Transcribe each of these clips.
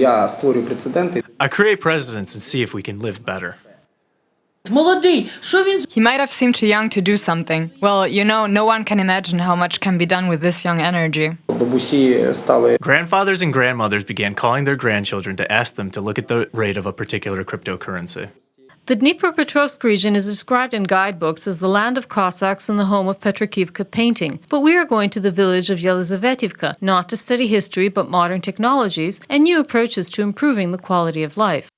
I create precedents and see if we can live better. He might have seemed too young to do something. Well, you know, no one can imagine how much can be done with this young energy. Grandfathers and grandmothers began calling their grandchildren to ask them to look at the rate of a particular cryptocurrency. The Dnipropetrovsk region is described in guidebooks as the land of Cossacks and the home of Petrokivka painting. But we are going to the village of Yelizavetivka, not to study history but modern technologies and new approaches to improving the quality of life.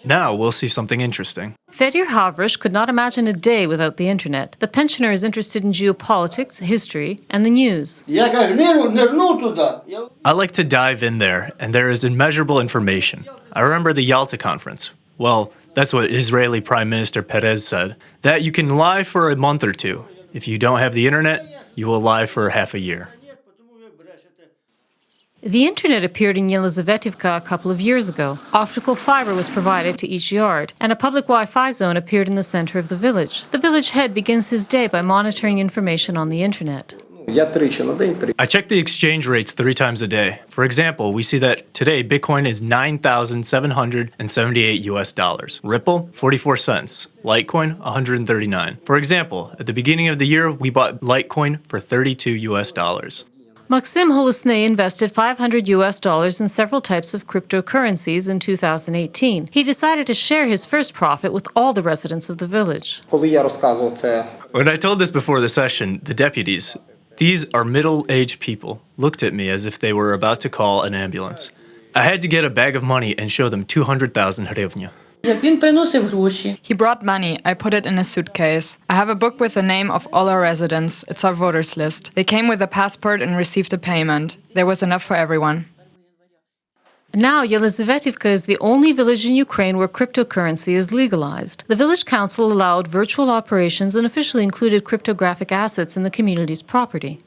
Now we'll see something interesting. Fedir Havrish could not imagine a day without the internet. The pensioner is interested in geopolitics, history, and the news. I like to dive in there, and there is immeasurable information. I remember the Yalta conference. Well, that's what Israeli Prime Minister Perez said, that you can lie for a month or two. If you don't have the internet, you will lie for half a year. The internet appeared in Yelizavetivka a couple of years ago. Optical fiber was provided to each yard, and a public Wi-Fi zone appeared in the center of the village. The village head begins his day by monitoring information on the internet. I check the exchange rates 3 times a day. For example, we see that today Bitcoin is $9,778 US. Ripple, 44 cents. Litecoin, 139. For example, at the beginning of the year, we bought Litecoin for $32 US. Maxim Holusnay invested $500 in several types of cryptocurrencies in 2018. He decided to share his first profit with all the residents of the village. When I told this before the session, the deputies, these are middle-aged people, looked at me as if they were about to call an ambulance. I had to get a bag of money and show them 200,000 hryvnia. He brought money. I put it in a suitcase. I have a book with the name of all our residents. It's our voters list. They came with a passport and received a payment. There was enough for everyone. Now, Yelizavetivka is the only village in Ukraine where cryptocurrency is legalized. The village council allowed virtual operations and officially included cryptographic assets in the community's property.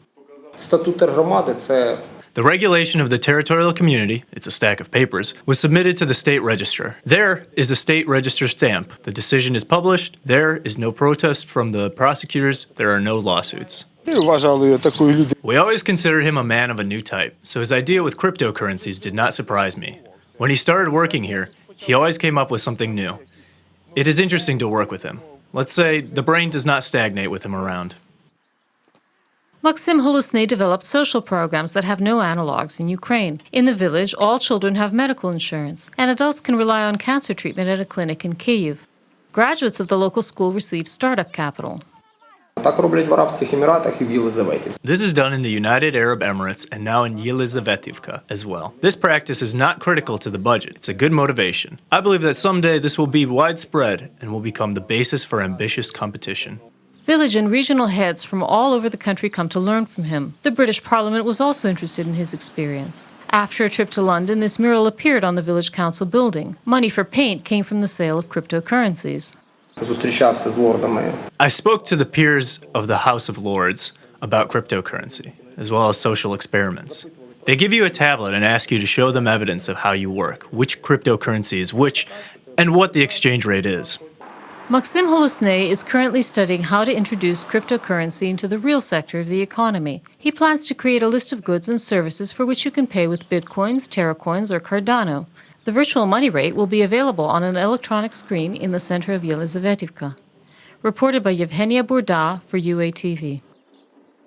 The regulation of the territorial community, it's a stack of papers, was submitted to the state register. There is a state register stamp. The decision is published. There is no protest from the prosecutors. There are no lawsuits. We always considered him a man of a new type, so his idea with cryptocurrencies did not surprise me. When he started working here, he always came up with something new. It is interesting to work with him. Let's say the brain does not stagnate with him around. Maxim Holusnay developed social programs that have no analogues in Ukraine. In the village, all children have medical insurance, and adults can rely on cancer treatment at a clinic in Kyiv. Graduates of the local school receive startup capital. This is done in the United Arab Emirates and now in Yelizavetivka as well. This practice is not critical to the budget. It's a good motivation. I believe that someday this will be widespread and will become the basis for ambitious competition. Village and regional heads from all over the country come to learn from him. The British Parliament was also interested in his experience. After a trip to London, this mural appeared on the village council building. Money for paint came from the sale of cryptocurrencies. I spoke to the peers of the House of Lords about cryptocurrency, as well as social experiments. They give you a tablet and ask you to show them evidence of how you work, which cryptocurrency is which, and what the exchange rate is. Maxim Holusnay is currently studying how to introduce cryptocurrency into the real sector of the economy. He plans to create a list of goods and services for which you can pay with Bitcoins, Terracoins, or Cardano. The virtual money rate will be available on an electronic screen in the center of Yelizavetivka. Reported by Yevgenia Burda for UATV.